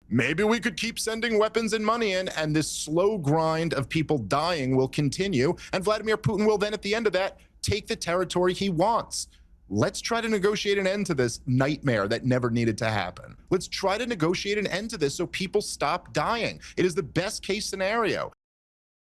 maybe we could keep sending weapons and money in, and this slow grind of people dying will continue. And Vladimir Putin will then, at the end of that, take the territory he wants. Let's try to negotiate an end to this nightmare that never needed to happen. Let's try to negotiate an end to this so people stop dying. It is the best case scenario.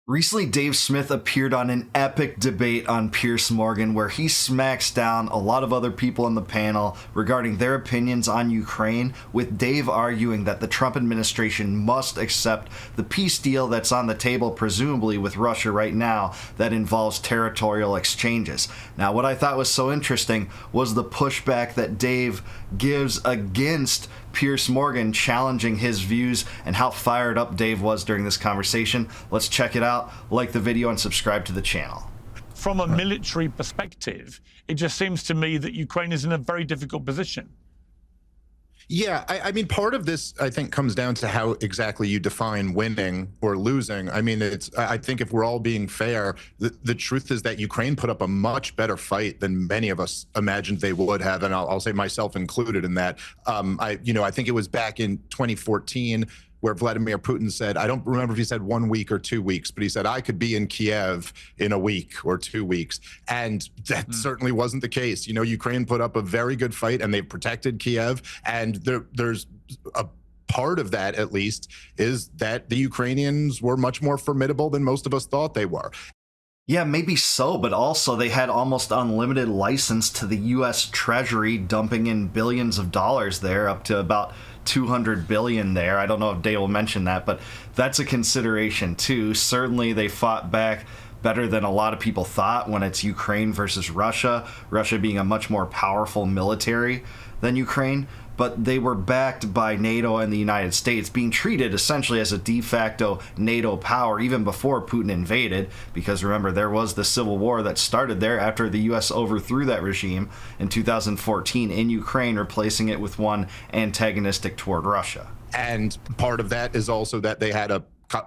Recently, Dave Smith appeared on an epic debate on Piers Morgan where he smacks down a lot of other people in the panel regarding their opinions on Ukraine, with Dave arguing that the Trump administration must accept the peace deal that's on the table, presumably with Russia right now, that involves territorial exchanges. Now, what I thought was so interesting was the pushback that Dave gives against Piers Morgan, challenging his views and how fired up Dave was during this conversation. Let's check it out, like the video, and subscribe to the channel. From a military perspective, it just seems to me that Ukraine is in a very difficult position. Yeah, I mean, part of this, I think, comes down to how exactly you define winning or losing. I mean, I think if we're all being fair, the truth is that Ukraine put up a much better fight than many of us imagined they would have, and I'll say myself included in that. I think it was back in 2014 where Vladimir Putin said, I don't remember if he said 1 week or 2 weeks, but he said, I could be in Kiev in a week or 2 weeks. And that certainly wasn't the case. You know, Ukraine put up a very good fight and they protected Kiev. And there's a part of that, at least, is that the Ukrainians were much more formidable than most of us thought they were. Yeah, maybe so, but also they had almost unlimited license to the U.S. Treasury, dumping in billions of dollars there, up to about 200 billion there. I don't know if Dave will mention that, but that's a consideration too. Certainly they fought back better than a lot of people thought when it's Ukraine versus Russia, Russia being a much more powerful military than Ukraine. But they were backed by NATO and the United States, being treated essentially as a de facto NATO power even before Putin invaded, because remember, there was the civil war that started there after the U.S. overthrew that regime in 2014 in Ukraine, replacing it with one antagonistic toward Russia. And part of that is also that they had a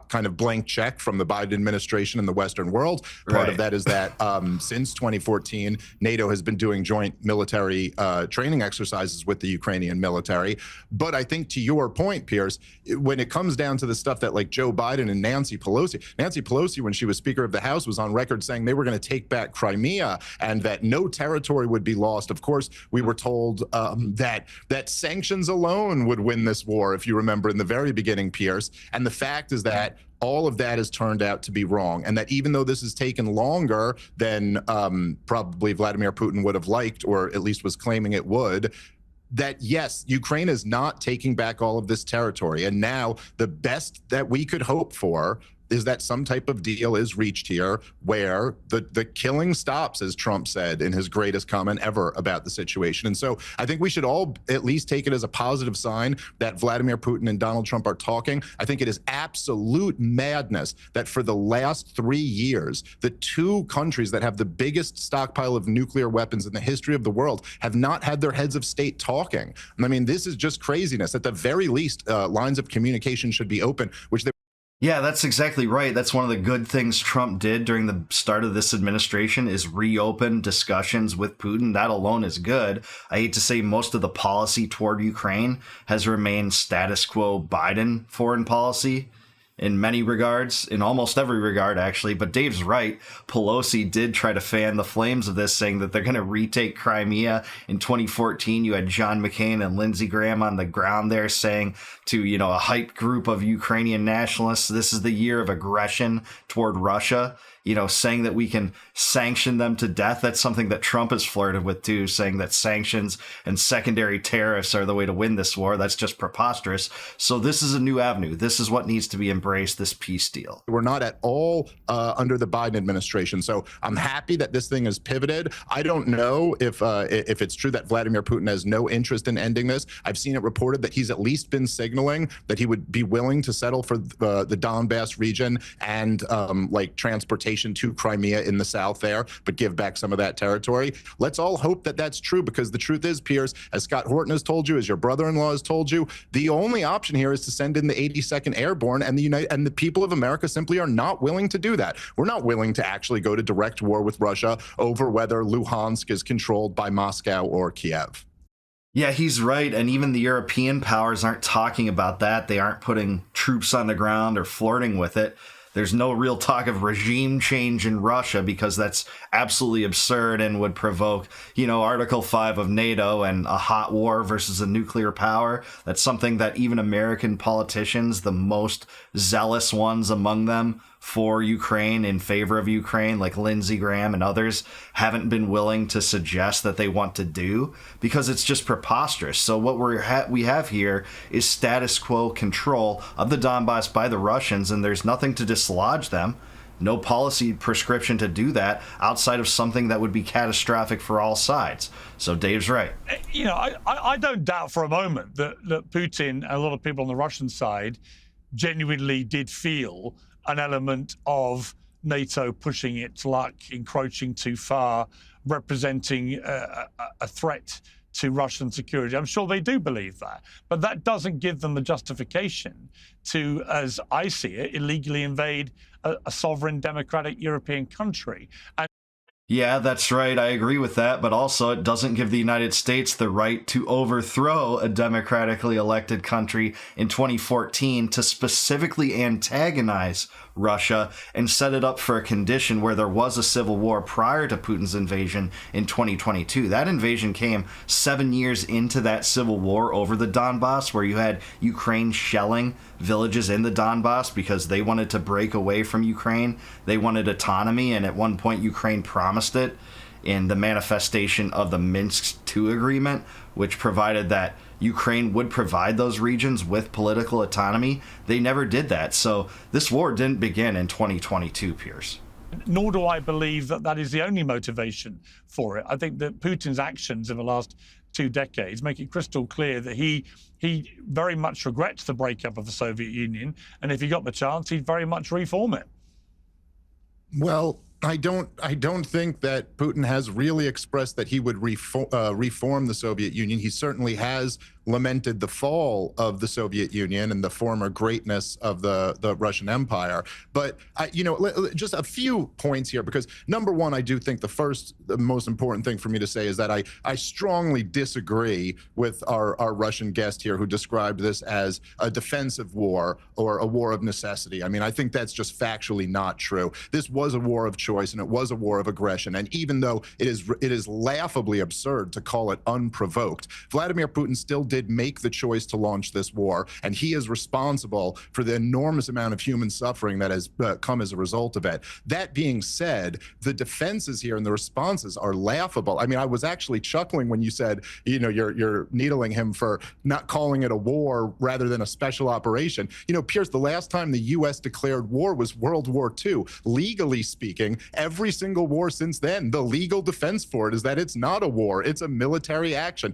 kind of blank check from the Biden administration and the Western world. Part of that is that since 2014, NATO has been doing joint military training exercises with the Ukrainian military. But I think to your point, Piers, when it comes down to the stuff that like Joe Biden and Nancy Pelosi, when she was Speaker of the House, was on record saying they were going to take back Crimea and that no territory would be lost. Of course, we were told that sanctions alone would win this war, if you remember in the very beginning, Piers. And the fact is that all of that has turned out to be wrong, and that even though this has taken longer than probably Vladimir Putin would have liked, or at least was claiming it would, that yes, Ukraine is not taking back all of this territory. And now the best that we could hope for is that some type of deal is reached here where the killing stops, as Trump said in his greatest comment ever about the situation. And so I think we should all at least take it as a positive sign that Vladimir Putin and Donald Trump are talking. I think it is absolute madness that for the last 3 years, the two countries that have the biggest stockpile of nuclear weapons in the history of the world have not had their heads of state talking. I mean, this is just craziness. At the very least, lines of communication should be open, which they Yeah, that's exactly right. That's one of the good things Trump did during the start of this administration, is reopen discussions with Putin. That alone is good. I hate to say most of the policy toward Ukraine has remained status quo Biden foreign policy in many regards, in almost every regard, actually. But Dave's right. Pelosi did try to fan the flames of this, saying that they're going to retake Crimea. In 2014, you had John McCain and Lindsey Graham on the ground there saying to, a hyped group of Ukrainian nationalists, this is the year of aggression toward Russia. Saying that we can sanction them to death. That's something that Trump has flirted with too, saying that sanctions and secondary tariffs are the way to win this war. That's just preposterous. So this is a new avenue. This is what needs to be embraced, this peace deal. We're not at all under the Biden administration. So I'm happy that this thing has pivoted. I don't know if it's true that Vladimir Putin has no interest in ending this. I've seen it reported that he's at least been signaling that he would be willing to settle for the Donbass region and like transportation to Crimea in the south there, but give back some of that territory. Let's all hope that that's true, because the truth is, Piers, as Scott Horton has told you, as your brother-in-law has told you, the only option here is to send in the 82nd Airborne, and the people of America simply are not willing to do that. We're not willing to actually go to direct war with Russia over whether Luhansk is controlled by Moscow or Kiev. Yeah, he's right. And even the European powers aren't talking about that. They aren't putting troops on the ground or flirting with it. There's no real talk of regime change in Russia because that's absolutely absurd and would provoke, Article 5 of NATO and a hot war versus a nuclear power. That's something that even American politicians, the most zealous ones among them for Ukraine, in favor of Ukraine, like Lindsey Graham and others, haven't been willing to suggest that they want to do because it's just preposterous. So what we have here is status quo control of the Donbass by the Russians, and there's nothing to dislodge them. No policy prescription to do that outside of something that would be catastrophic for all sides. So Dave's right. I don't doubt for a moment that Putin and a lot of people on the Russian side genuinely did feel an element of NATO pushing its luck, encroaching too far, representing a threat to Russian security. I'm sure they do believe that, but that doesn't give them the justification to, as I see it, illegally invade a sovereign democratic European country. And yeah, that's right. I agree with that. But also, it doesn't give the United States the right to overthrow a democratically elected country in 2014 to specifically antagonize Russia and set it up for a condition where there was a civil war prior to Putin's invasion in 2022. That invasion came 7 years into that civil war over the Donbass, where you had Ukraine shelling villages in the Donbass because they wanted to break away from Ukraine. They wanted autonomy, and at one point Ukraine promised it in the manifestation of the Minsk II agreement, which provided that Ukraine would provide those regions with political autonomy. They never did that. So this war didn't begin in 2022, Piers. Nor do I believe that that is the only motivation for it. I think that Putin's actions in the last 2 decades make it crystal clear that he very much regrets the breakup of the Soviet Union, and if he got the chance, he'd very much reform it. Well, I don't think that Putin has really expressed that he would reform the Soviet Union. He certainly has lamented the fall of the Soviet Union and the former greatness of the Russian Empire. But just a few points here, because number one, I do think the most important thing for me to say is that I strongly disagree with our Russian guest here, who described this as a defensive war or a war of necessity. I mean, I think that's just factually not true. This was a war of choice, and it was a war of aggression. And even though it is laughably absurd to call it unprovoked, Vladimir Putin still did make the choice to launch this war, and he is responsible for the enormous amount of human suffering that has come as a result of it. That being said, the defenses here and the responses are laughable. I mean, I was actually chuckling when you said, you're needling him for not calling it a war rather than a special operation. Piers, the last time the U.S. declared war was World War II. Legally speaking, every single war since then, the legal defense for it is that it's not a war, it's a military action.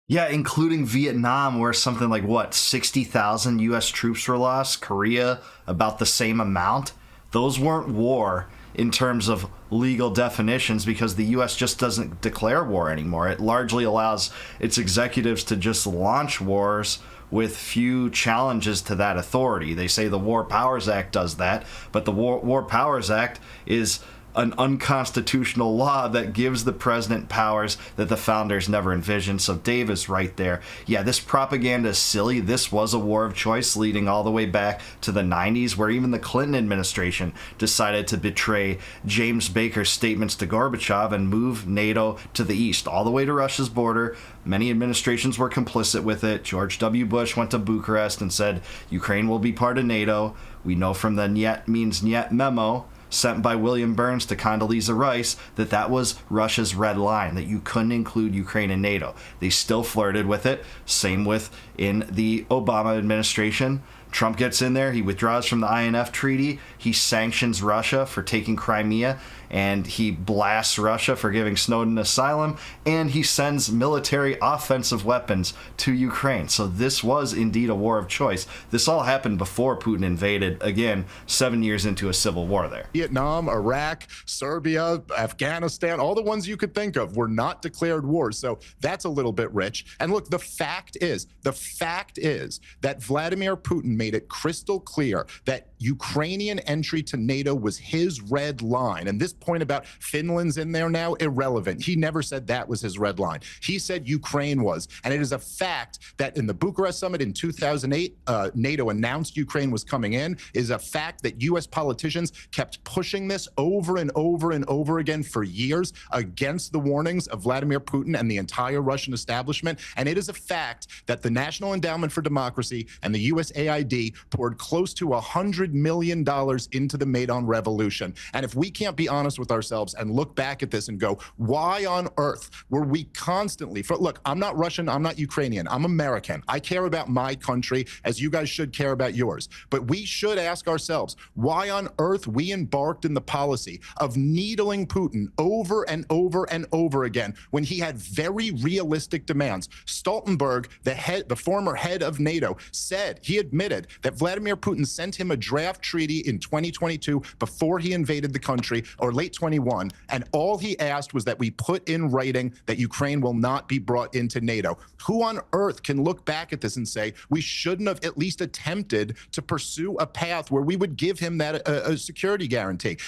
Yeah, including Vietnam, where something like, 60,000 U.S. troops were lost. Korea, about the same amount. Those weren't war in terms of legal definitions because the U.S. just doesn't declare war anymore. It largely allows its executives to just launch wars with few challenges to that authority. They say the War Powers Act does that, but the War Powers Act is an unconstitutional law that gives the president powers that the founders never envisioned. So Dave is right there. Yeah, this propaganda is silly. This was a war of choice leading all the way back to the 90s, where even the Clinton administration decided to betray James Baker's statements to Gorbachev and move NATO to the east, all the way to Russia's border. Many administrations were complicit with it. George W. Bush went to Bucharest and said, Ukraine will be part of NATO. We know from the Niet means Niet memo sent by William Burns to Condoleezza Rice that was Russia's red line, that you couldn't include Ukraine in NATO. They still flirted with it. Same with in the Obama administration. Trump gets in there, he withdraws from the INF treaty, he sanctions Russia for taking Crimea, and he blasts Russia for giving Snowden asylum, and he sends military offensive weapons to Ukraine. So this was indeed a war of choice. This all happened before Putin invaded, again, 7 years into a civil war there. Vietnam, Iraq, Serbia, Afghanistan, all the ones you could think of were not declared wars. So that's a little bit rich. And look, the fact is that Vladimir Putin made it crystal clear that Ukrainian entry to NATO was his red line. And this point about Finland's in there now, irrelevant. He never said that was his red line. He said Ukraine was. And it is a fact that in the Bucharest summit in 2008, NATO announced Ukraine was coming in. It is a fact that U.S. politicians kept pushing this over and over and over again for years against the warnings of Vladimir Putin and the entire Russian establishment. And it is a fact that the National Endowment for Democracy and the USAID poured close to $100 million into the Maidan Revolution. And if we can't be honest with ourselves and look back at this and go, why on earth were we constantly, look, I'm not Russian, I'm not Ukrainian, I'm American. I care about my country as you guys should care about yours. But we should ask ourselves why on earth we embarked in the policy of needling Putin over and over and over again when he had very realistic demands. Stoltenberg, the former head of NATO, said, he admitted that Vladimir Putin sent him a draft treaty in 2022 before he invaded the country, or late 21, and all he asked was that we put in writing that Ukraine will not be brought into NATO. Who on earth can look back at this and say we shouldn't have at least attempted to pursue a path where we would give him that a security guarantee?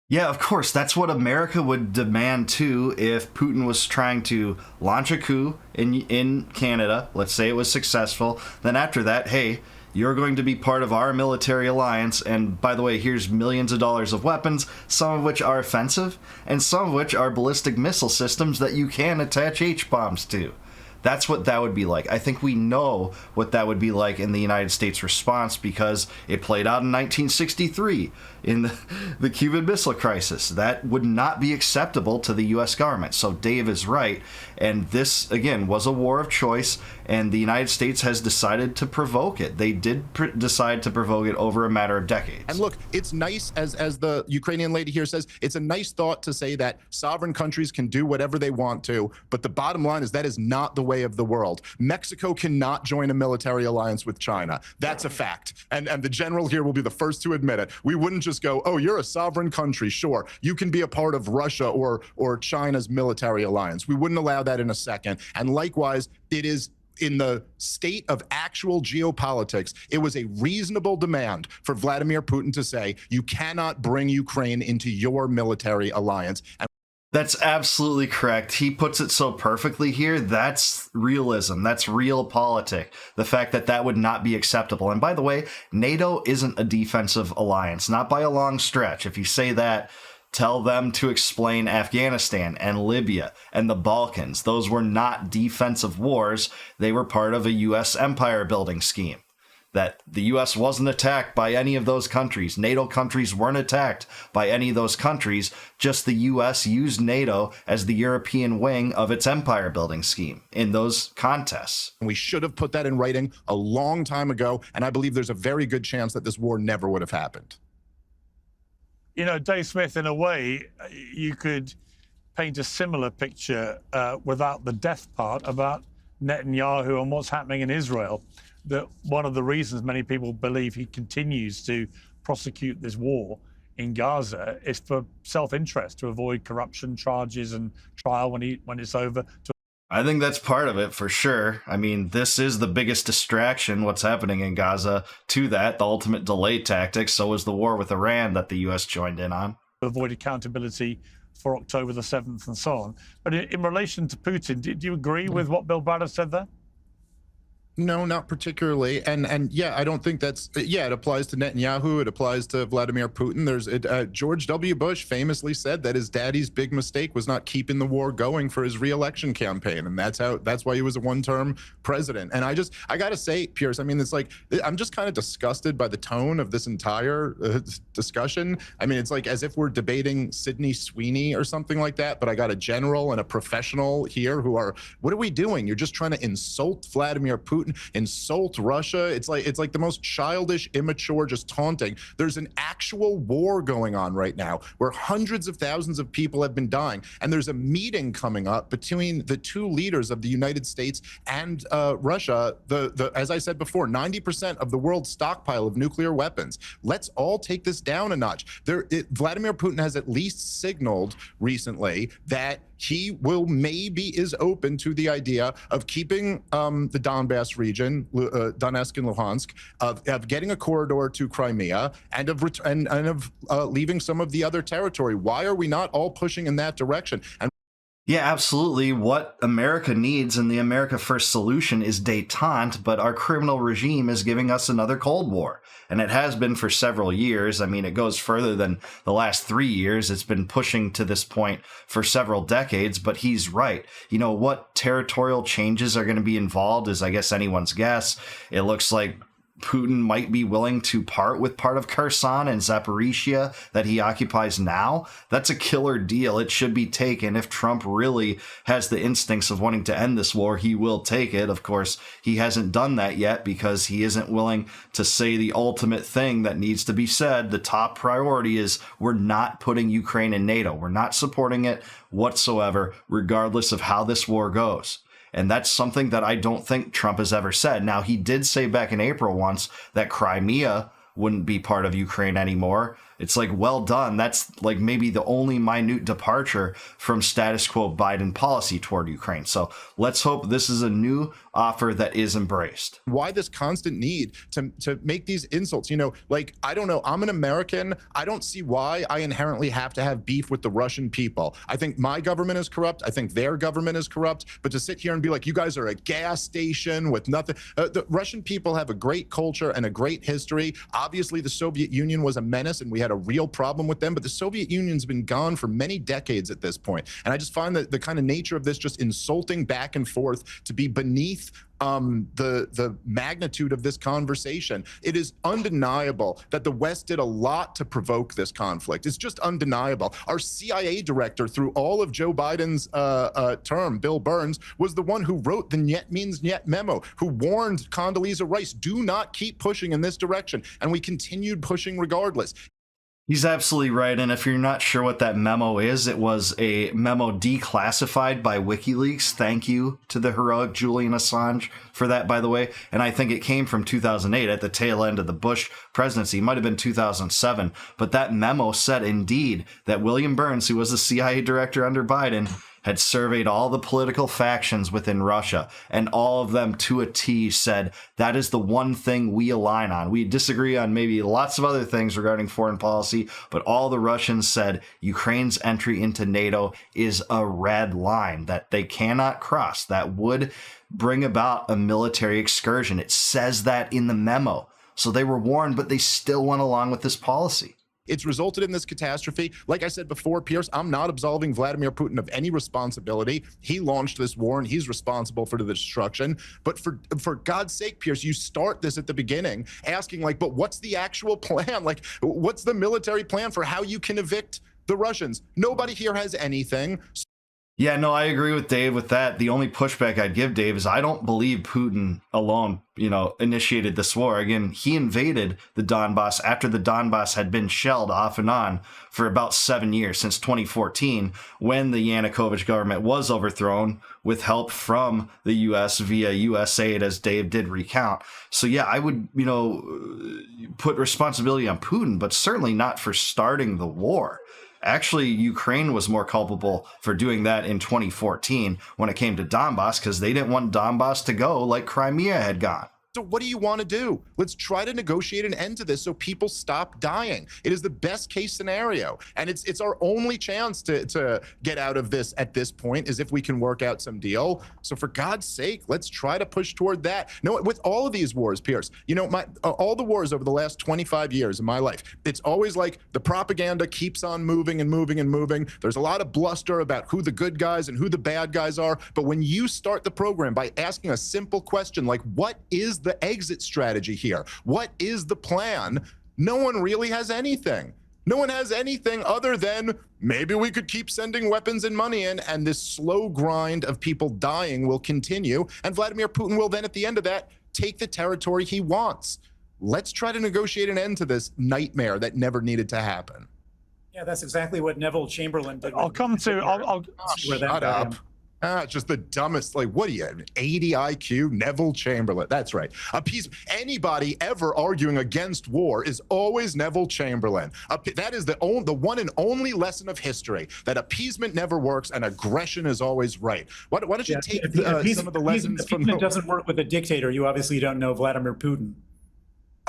Yeah, of course. That's what America would demand too if Putin was trying to launch a coup in Canada. Let's say it was successful. Then after that, hey, you're going to be part of our military alliance. And by the way, here's millions of dollars of weapons, some of which are offensive and some of which are ballistic missile systems that you can attach H-bombs to. That's what that would be like. I think we know what that would be like in the United States response because it played out in 1963 in the Cuban Missile Crisis. That would not be acceptable to the U.S. government. So Dave is right. And this, again, was a war of choice, and the United States has decided to provoke it. They did decide to provoke it over a matter of decades. And look, it's nice, as the Ukrainian lady here says, it's a nice thought to say that sovereign countries can do whatever they want to, but the bottom line is that is not the way of the world. Mexico cannot join a military alliance with China. That's a fact. And the general here will be the first to admit it. We wouldn't just go, oh, you're a sovereign country. Sure, you can be a part of Russia or China's military alliance. We wouldn't allow that in a second. And likewise, it is in the state of actual geopolitics, it was a reasonable demand for Vladimir Putin to say, you cannot bring Ukraine into your military alliance. And that's absolutely correct. He puts it so perfectly here. That's realism. That's realpolitik. The fact that that would not be acceptable. And by the way, NATO isn't a defensive alliance, not by a long stretch. If you say that, tell them to explain Afghanistan and Libya and the Balkans. Those were not defensive wars. They were part of a U.S. empire building scheme. That the U.S. wasn't attacked by any of those countries. NATO countries weren't attacked by any of those countries. Just the U.S. used NATO as the European wing of its empire building scheme in those contests. we should have put that in writing a long time ago. And I believe there's a very good chance that this war never would have happened. You know, Dave Smith, in a way, you could paint a similar picture without the death part about Netanyahu and what's happening in Israel. That one of the reasons many people believe he continues to prosecute this war in Gaza is for self-interest, to avoid corruption charges and trial when it's over. I think that's part of it for sure. I mean, this is the biggest distraction, what's happening in Gaza, to that, the ultimate delay tactic. So is the war with Iran that the U.S. joined in on. To avoid accountability for October the 7th and so on. But in relation to Putin, do you agree with what Bill Browder said there? No, not particularly. And yeah, I don't think that's, yeah, it applies to Netanyahu. It applies to Vladimir Putin. George W. Bush famously said that his daddy's big mistake was not keeping the war going for his reelection campaign. And that's why he was a one-term president. And I got to say, Piers, I mean, it's like, I'm just kind of disgusted by the tone of this entire discussion. I mean, it's like as if we're debating Sidney Sweeney or something like that, but I got a general and a professional here who are, what are we doing? You're just trying to insult Vladimir Putin, insult Russia. It's like the most childish, immature, just taunting. There's an actual war going on right now where hundreds of thousands of people have been dying. And there's a meeting coming up between the two leaders of the United States and Russia. As I said before, 90% of the world's stockpile of nuclear weapons. Let's all take this down a notch. Vladimir Putin has at least signaled recently that he maybe is open to the idea of keeping the Donbass region, Donetsk and Luhansk, of getting a corridor to Crimea, and of leaving some of the other territory. Why are we not all pushing in that direction? And yeah, absolutely. What America needs and the America First solution is détente, but our criminal regime is giving us another Cold War. And it has been for several years. I mean, it goes further than the last 3 years. It's been pushing to this point for several decades, but he's right. You know, what territorial changes are going to be involved is, I guess, anyone's guess. It looks like Putin might be willing to part with part of Kherson and Zaporizhia that he occupies now. That's a killer deal. It should be taken. If Trump really has the instincts of wanting to end this war, he will take it. Of course, he hasn't done that yet because he isn't willing to say the ultimate thing that needs to be said. The top priority is we're not putting Ukraine in NATO. We're not supporting it whatsoever, regardless of how this war goes. And that's something that I don't think Trump has ever said. Now, he did say back in April once that Crimea wouldn't be part of Ukraine anymore. It's like, well done. That's like maybe the only minute departure from status quo Biden policy toward Ukraine. So let's hope this is a new offer that is embraced. Why this constant need to make these insults? You know, like, I don't know. I'm an American. I don't see why I inherently have to have beef with the Russian people. I think my government is corrupt. I think their government is corrupt. But to sit here and be like, you guys are a gas station with nothing. The Russian people have a great culture and a great history. Obviously, the Soviet Union was a menace and we had a real problem with them, but the Soviet Union's been gone for many decades at this point. And I just find that the kind of nature of this just insulting back and forth to be beneath the magnitude of this conversation. It is undeniable that the West did a lot to provoke this conflict. It's just undeniable. Our CIA director through all of Joe Biden's term, Bill Burns, was the one who wrote the Niet means Niet memo, who warned Condoleezza Rice, do not keep pushing in this direction. And we continued pushing regardless. He's absolutely right. And if you're not sure what that memo is, it was a memo declassified by WikiLeaks. Thank you to the heroic Julian Assange for that, by the way. And I think it came from 2008 at the tail end of the Bush presidency. It might have been 2007. But that memo said indeed that William Burns, who was the CIA director under Biden, had surveyed all the political factions within Russia, and all of them to a T said that is the one thing we align on. We disagree on maybe lots of other things regarding foreign policy, but all the Russians said Ukraine's entry into NATO is a red line that they cannot cross. That would bring about a military excursion. It says that in the memo. So they were warned, but they still went along with this policy. It's resulted in this catastrophe. Like I said before, Piers, I'm not absolving Vladimir Putin of any responsibility. He launched this war and he's responsible for the destruction. But for God's sake, Piers, you start this at the beginning asking, like, but what's the actual plan? Like, what's the military plan for how you can evict the Russians? Nobody here has anything. Yeah, no, I agree with Dave with that. The only pushback I'd give, Dave, is I don't believe Putin alone, initiated this war. Again, he invaded the Donbass after the Donbass had been shelled off and on for about 7 years, since 2014, when the Yanukovych government was overthrown with help from the U.S. via U.S. aid, as Dave did recount. So, yeah, I would, put responsibility on Putin, but certainly not for starting the war. Actually, Ukraine was more culpable for doing that in 2014 when it came to Donbass, because they didn't want Donbass to go like Crimea had gone. So what do you want to do? Let's try to negotiate an end to this so people stop dying. It is the best case scenario. And it's our only chance to get out of this at this point, is if we can work out some deal. So for God's sake, let's try to push toward that. No, with all of these wars, Piers, all the wars over the last 25 years of my life, it's always like the propaganda keeps on moving and moving and moving. There's a lot of bluster about who the good guys and who the bad guys are. But when you start the program by asking a simple question like, what is the exit strategy here? What is the plan? No one really has anything. No one has anything other than maybe we could keep sending weapons and money in, and this slow grind of people dying will continue. And Vladimir Putin will then, at the end of that, take the territory he wants. Let's try to negotiate an end to this nightmare that never needed to happen. Yeah, that's exactly what Neville Chamberlain did. I'll come to. Shut up. Just the dumbest. Like, what are you, 80 IQ? Neville Chamberlain. That's right. Anybody ever arguing against war is always Neville Chamberlain. That is the one and only lesson of history, that appeasement never works and aggression is always right. Why don't you take some of the lessons from appeasement doesn't work with a dictator. You obviously don't know Vladimir Putin.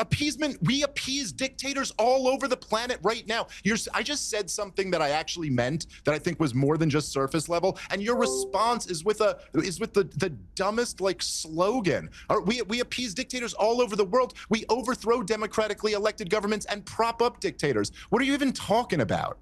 Appeasement, we appease dictators all over the planet right now. I just said something that I actually meant, that I think was more than just surface level, and your response is with the dumbest like slogan. We appease dictators all over the world. We overthrow democratically elected governments and prop up dictators. What are you even talking about?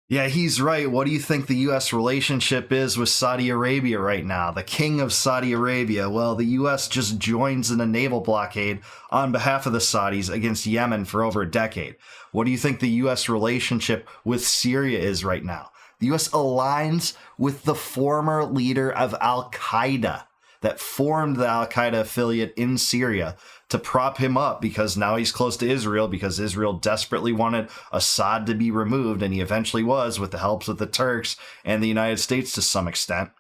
Yeah, he's right. What do you think the U.S. relationship is with Saudi Arabia right now? The king of Saudi Arabia. Well, the U.S. just joins in a naval blockade on behalf of the Saudis against Yemen for over a decade. What do you think the U.S. relationship with Syria is right now? The U.S. aligns with the former leader of Al-Qaeda that formed the Al-Qaeda affiliate in Syria to prop him up, because now he's close to Israel, because Israel desperately wanted Assad to be removed, and he eventually was, with the helps of the Turks and the United States to some extent.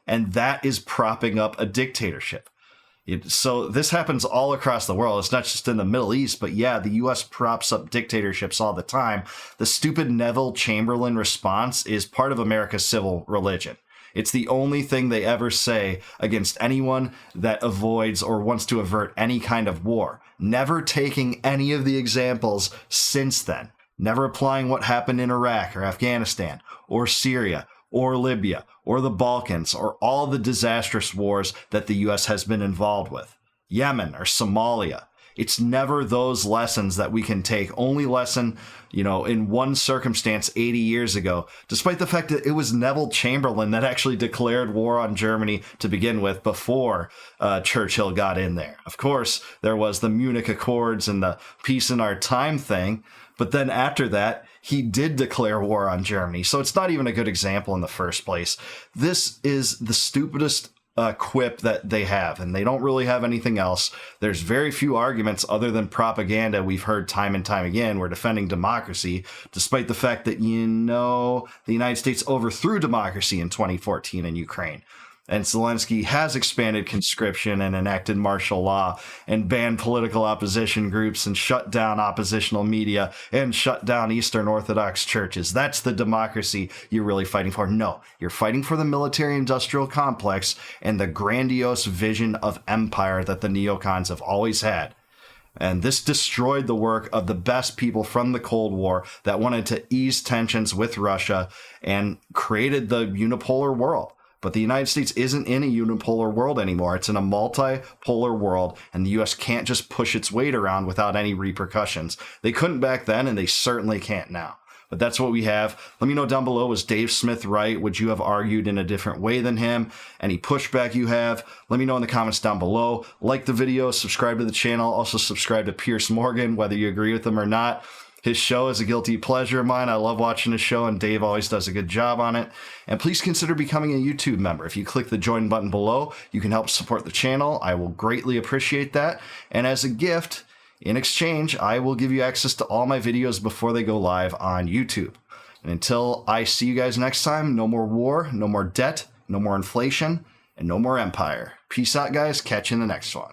And that is propping up a dictatorship. So this happens all across the world. It's not just in the Middle East, but yeah, the U.S. props up dictatorships all the time. The stupid Neville Chamberlain response is part of America's civil religion. It's the only thing they ever say against anyone that avoids or wants to avert any kind of war. Never taking any of the examples since then. Never applying what happened in Iraq or Afghanistan or Syria or Libya or the Balkans or all the disastrous wars that the U.S. has been involved with. Yemen or Somalia. It's never those lessons that we can take. Only lesson, in one circumstance 80 years ago, despite the fact that it was Neville Chamberlain that actually declared war on Germany to begin with before Churchill got in there. Of course, there was the Munich Accords and the peace in our time thing. But then after that, he did declare war on Germany. So it's not even a good example in the first place. This is the stupidest quip that they have, and they don't really have anything else. There's very few arguments other than propaganda we've heard time and time again. We're defending democracy, despite the fact that, the United States overthrew democracy in 2014 in Ukraine. And Zelensky has expanded conscription and enacted martial law and banned political opposition groups and shut down oppositional media and shut down Eastern Orthodox churches. That's the democracy you're really fighting for. No, you're fighting for the military-industrial complex and the grandiose vision of empire that the neocons have always had. And this destroyed the work of the best people from the Cold War that wanted to ease tensions with Russia and created the unipolar world. But the United States isn't in a unipolar world anymore. It's in a multipolar world, and the U.S. can't just push its weight around without any repercussions. They couldn't back then, and they certainly can't now. But that's what we have. Let me know down below, was Dave Smith right? Would you have argued in a different way than him? Any pushback you have? Let me know in the comments down below. Like the video, subscribe to the channel. Also subscribe to Piers Morgan, whether you agree with him or not. His show is a guilty pleasure of mine. I love watching his show, and Dave always does a good job on it. And please consider becoming a YouTube member. If you click the join button below, you can help support the channel. I will greatly appreciate that. And as a gift, in exchange, I will give you access to all my videos before they go live on YouTube. And until I see you guys next time, no more war, no more debt, no more inflation, and no more empire. Peace out, guys. Catch you in the next one.